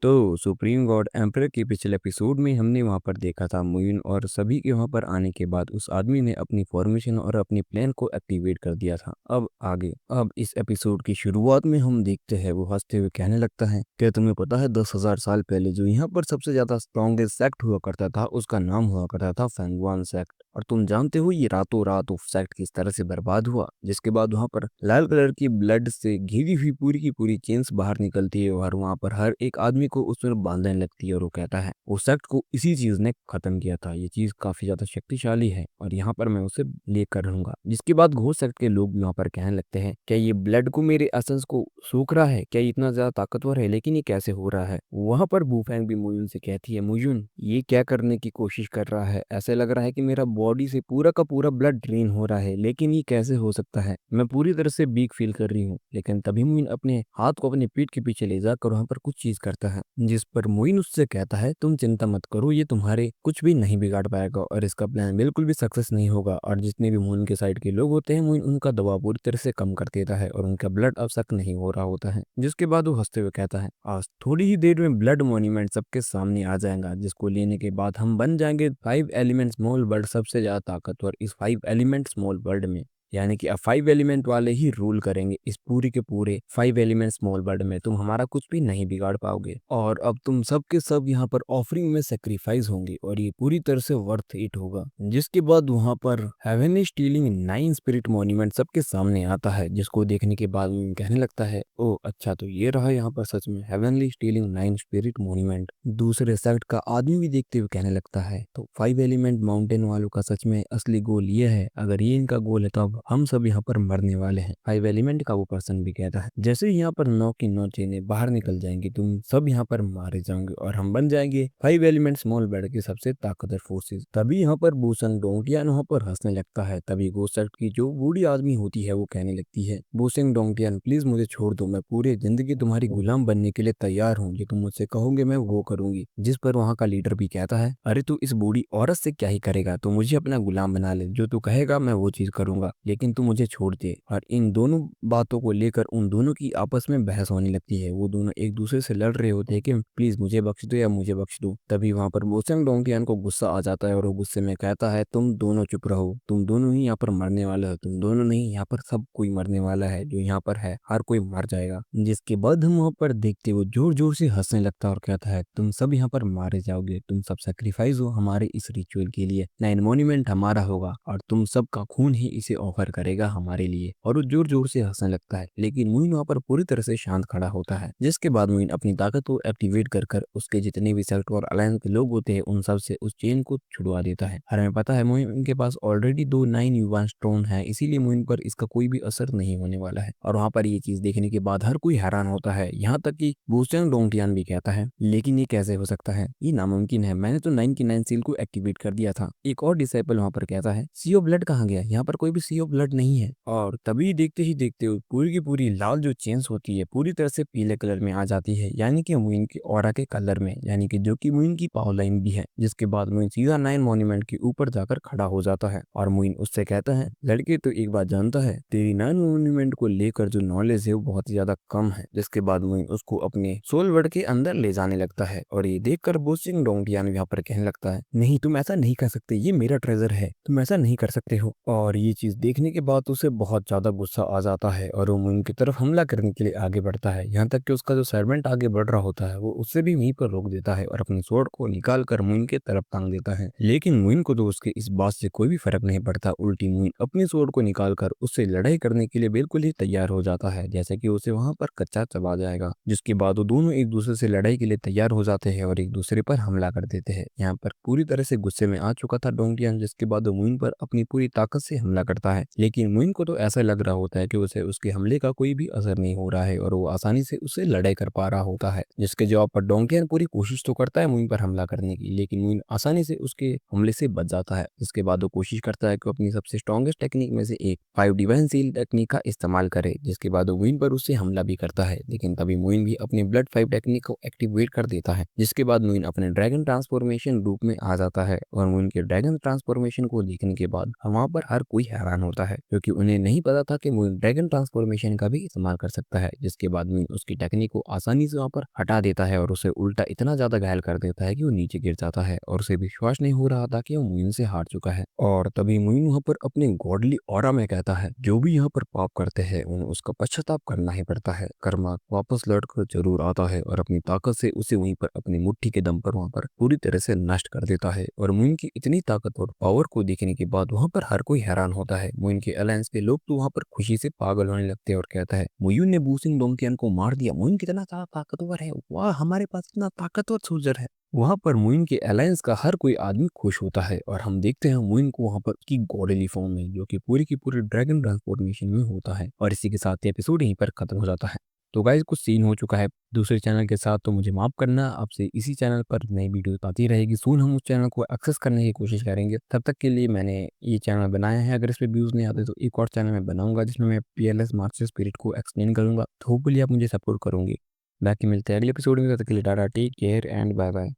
तो supreme God emperor के पिछले एपिसोड में हमने वहां पर देखा था मुइन और सभी के वहां पर आने के बाद उस आदमी ने अपनी फॉर्मेशन और अपनी प्लान को एक्टिवेट कर दिया था। अब आगे अब इस एपिसोड की शुरुआत में हम देखते हैं वो हंसते हुए कहने लगता है, क्या तुम्हें पता है 10,000 साल पहले जो यहाँ पर सबसे ज्यादा स्ट्रॉन्गेस्ट सेक्ट हुआ करता था उसका नाम हुआ करता था फेंगवान सेक्ट। और तुम जानते हो ये रातों रात उस सेक्ट किस तरह से बर्बाद हुआ, जिसके बाद वहां पर लाल कलर की ब्लड से घिरी हुई पूरी की पूरी चेन्स बाहर निकलती है और वहां पर हर एक आदमी को उसमें बांधने लगती है। और वो कहता है वो सेक्ट को इसी चीज ने खत्म किया था, ये चीज काफी ज्यादा शक्तिशाली है और यहाँ पर मैं उसे लेकर रहूंगा। जिसके बाद घोष सेक्ट के लोग भी वहां पर कहने लगते हैं, क्या ये ब्लड को मेरे एसेंस को सूख रहा है, क्या ये इतना ज्यादा ताकतवर है, लेकिन ये कैसे हो रहा है। वहां पर बूफैंग भी मुयुन से कहती है, मुयुन ये क्या करने की कोशिश कर रहा है, ऐसे लग रहा है कि मेरा बॉडी से पूरा का पूरा ब्लड ड्रेन हो रहा है, लेकिन ये कैसे हो सकता है, मैं पूरी तरह से वीक फील कर रही हूँ। लेकिन तभी मुइन अपने हाथ को अपनी पीठ के पीछे ले जाकर वहां पर कुछ चीज करता है, जिस पर मुइन उससे कहता है, तुम चिंता मत करो, ये तुम्हारे कुछ भी नहीं बिगाड़ पाएगा और इसका प्लान बिल्कुल भी सक्सेस नहीं होगा। और जितने भी मुइन के साइड के लोग होते हैं मुइन उनका दबाव पूरी तरह से कम कर देता है और उनका ब्लड अब सक नहीं हो रहा होता है। जिसके बाद वो हंसते हुए कहता है, आज थोड़ी ही देर में ब्लड मॉन्यूमेंट सबके सामने आ जाएगा, जिसको लेने के बाद हम बन जाएंगे 5 एलिमेंट स्मॉल वर्ल्ड सबसे ज्यादा ताकतवर इस 5 एलिमेंट स्मॉल वर्ल्ड में। यानी कि अब 5 एलिमेंट वाले ही रूल करेंगे इस पूरी के पूरे 5 एलिमेंट स्मॉल वर्ल्ड में, तुम हमारा कुछ भी नहीं बिगाड़ पाओगे और अब तुम सब के सब यहाँ पर ऑफरिंग में सेक्रीफाइस होंगे और ये पूरी तरह से वर्थ इट होगा। जिसके बाद वहां पर हेवनली स्टीलिंग 9 स्पिरिट मॉन्यूमेंट सबके सामने आता है, जिसको देखने के बाद वो कहने लगता है, ओ अच्छा तो ये रहा यहाँ पर सच में हेवनली स्टीलिंग 9 स्पिरिट मॉन्यूमेंट। दूसरे साइड का आदमी भी देखते हुए कहने लगता है, तो 5 एलिमेंट माउंटेन वालों का सच में असली गोल ये है, अगर ये इनका गोल है तो अब हम सब यहाँ पर मरने वाले हैं। 5 एलिमेंट का वो पर्सन भी कहता है, जैसे ही यहाँ पर 9 की 9 चेनें बाहर निकल जाएंगी तुम सब यहाँ पर मारे जाओगे और हम बन जाएंगे 5 एलिमेंट स्मॉल वर्ल्ड की सबसे ताकतवर फोर्सेस। तभी यहाँ पर बूसंग डोंगटियान वहाँ पर हंसने लगता है। तभी गोसेट की जो बूढ़ी आदमी होती है वो कहने लगती है, बूसिंग डोंगटियान प्लीज मुझे छोड़ दो, मैं पूरी जिंदगी तुम्हारी गुलाम बनने के लिए तैयार हूँ, जो तुम मुझसे कहोगे मैं वो करूंगी। जिस पर वहाँ का लीडर भी कहता है, अरे तू इस बूढ़ी औरत से क्या ही करेगा, तू मुझे अपना गुलाम बना ले, जो तू कहेगा मैं वो चीज करूंगा, लेकिन तू मुझे छोड़ दे। और इन दोनों बातों को लेकर उन दोनों की आपस में बहस होने लगती है। वो दोनों एक दूसरे से लड़ रहे होते हैं कि प्लीज मुझे बख्श दो या मुझे बख्श दो। तभी वहां पर बोसेंग डोंगटियान को गुस्सा आ जाता है और वो गुस्से में कहता है, तुम दोनों चुप रहो, तुम दोनों ही यहाँ पर मरने वाले हो, तुम दोनों नहीं, यहाँ पर सब कोई मरने वाला है, जो यहाँ पर है हर कोई मर जाएगा। जिसके बाद हम वहां पर देखते वो जोर जोर से हंसने लगता है और कहता है, तुम सब यहाँ पर मारे जाओगे, तुम सब सेक्रीफाइस हो हमारे इस रिचुअल के लिए, 9 मॉन्यूमेंट हमारा होगा और तुम सबका खून ही इसे ऑफर करेगा हमारे लिए। और वो जोर जोर से हंसने लगता है, लेकिन मुइन वहां पर पूरी तरह से शांत खड़ा होता है। जिसके बाद मुइन अपनी ताकत को एक्टिवेट कर उसके जितने भी सेक्ट और अलायंस के लोग होते हैं उन सब से उस चेन को छुड़वा देता है। हमें पता है मुइन के पास ऑलरेडी 2 9 युवान स्टोन है, इसीलिए मुइन पर इसका कोई भी असर नहीं होने वाला है। और वहां पर ये चीज देखने के बाद हर कोई हैरान होता है, यहाँ तक कि बूस्टेंग डोंगटियान भी कहता है, लेकिन ये कैसे हो सकता है, ये नामुमकिन है, मैंने तो 9 की 9 सील को एक्टिवेट कर दिया था। एक और डिसाइपल वहां पर कहता है, सी ऑफ ब्लड कहाँ गया, यहाँ पर कोई भी सी ऑफ ब्लड नहीं है। और तभी देखते ही देखते हुए पूरी की पूरी लाल जो चेन्स होती है पूरी तरह से पीले कलर में आ जाती है, यानी कि मुइन की ऑरा के कलर में, यानी कि जो कि मुइन की पावर लाइन भी है। जिसके बाद मुइन सीधा 9 मॉन्यूमेंट के ऊपर जाकर खड़ा हो जाता है और मुइन उससे कहता है, लड़के तो एक बात जानता है, तेरी 9 मॉन्यूमेंट को लेकर जो नॉलेज है वो बहुत ही ज्यादा कम है। जिसके बाद मुइन उसको अपने सोल वर्ल्ड के अंदर ले जाने लगता है और ये देखकर बोसिंग डोंगटियान यहाँ पर कहने लगता है, नहीं तुम ऐसा नहीं कर सकते, ये मेरा ट्रेजर है, तुम ऐसा नहीं कर सकते हो। और ये चीज देखने के बाद उसे बहुत ज्यादा गुस्सा आ जाता है और वो मुइन की तरफ हमला करने के लिए आगे बढ़ता है। यहाँ तक कि उसका जो सर्वेंट आगे बढ़ रहा होता है वो उससे भी वहीं पर रोक देता है और अपनी स्वॉर्ड को निकाल कर मुइन के तरफ टांग देता है। लेकिन मुइन को तो उसके इस बात से कोई भी फर्क नहीं पड़ता, उल्टी मुइन अपनी स्वॉर्ड को निकाल कर उससे लड़ाई करने के लिए बिल्कुल ही तैयार हो जाता है, जैसे कि उसे वहां पर कच्चा चबा जाएगा। जिसके बाद वो दोनों एक दूसरे से लड़ाई के लिए तैयार हो जाते हैं और एक दूसरे पर हमला कर देते हैं। यहाँ पर पूरी तरह से गुस्से में आ चुका था डोंगटियान, जिसके बाद वो मुइन पर अपनी पूरी ताकत से हमला करता है। लेकिन मुइन को तो ऐसा लग रहा होता है कि उसे उसके हमले का कोई भी असर नहीं हो रहा है और वो आसानी से उससे लड़ाई कर पा रहा होता है। जिसके जवाब पर डोंगटियान पूरी कोशिश तो करता है मुइन पर हमला करने की, लेकिन मुइन आसानी से उसके हमले से बच जाता है। जिसके बाद वो कोशिश करता है कि अपनी सबसे स्ट्रॉन्गेस्ट टेक्निक में से एक 5 डिवाइन सील टेक्निक का इस्तेमाल करे। जिसके बाद वो मुइन पर उससे हमला भी करता है, लेकिन तभी मुइन भी अपनी ब्लड 5 टेक्निक को एक्टिवेट कर देता है। जिसके बाद मुइन अपने ड्रैगन ट्रांसफॉर्मेशन रूप में आ जाता है और मुइन के ड्रैगन ट्रांसफॉर्मेशन को देखने के बाद वहां पर हर कोई हैरान हो होता है, क्योंकि उन्हें नहीं पता था कि मुइन ड्रैगन ट्रांसफॉर्मेशन का भी इस्तेमाल कर सकता है, जिसके बाद मुइन उसकी टेक्निक को आसानी से वहाँ पर हटा देता है और उसे उल्टा इतना ज़्यादा घायल कर देता है कि वो नीचे गिर जाता है और उसे विश्वास नहीं हो रहा था कि वो मुइन से हार चुका है। और तभी मुइन वहाँ पर अपने गॉडली ऑरा में कहता है, जो भी यहाँ पर पाप करते हैं उन्हें उसका पश्चाताप करना ही पड़ता है। कर्मा वापस लौट कर जरूर आता है और अपनी ताकत से उसे वहीं पर अपनी मुट्ठी के दम पर वहाँ पर पूरी तरह से नष्ट कर देता है। और मुइन की इतनी ताकत और पावर को देखने के बाद वहाँ पर हर कोई हैरान होता है। मुइन के अलायंस के लोग तो वहाँ पर खुशी से पागल होने लगते हैं और कहता है, मुइन ने बूसिंग डोंकियन को मार दिया, मुइन कितना ज्यादा ताकतवर है, वाह हमारे पास इतना ताकतवर सोल्जर है। वहां पर मुइन के अलायंस का हर कोई आदमी खुश होता है और हम देखते हैं मुइन को वहां पर उसकी गॉडली फॉर्म में, जो कि पूरी की पूरी ड्रैगन ट्रांसफॉर्मेशन में होता है। और इसी के साथ ये एपिसोड यहीं पर खत्म हो जाता है। तो गाइस कुछ सीन हो चुका है दूसरे चैनल के साथ, तो मुझे माफ करना। आपसे इसी चैनल पर नई वीडियो आती रहेगी। सून हम उस चैनल को एक्सेस करने की कोशिश करेंगे। तब तक के लिए मैंने ये चैनल बनाया है। अगर इस पे व्यूज नहीं आते तो एक और चैनल मैं बनाऊंगा जिसमें मैं पीएलएस मास्टर स्पिरिट को एक्सप्लेन करूंगा। तो होपफुली आप मुझे सपोर्ट करोगे। बाकी मिलते हैं अगले एपिसोड में। तब तक के लिए tata, take care and bye bye.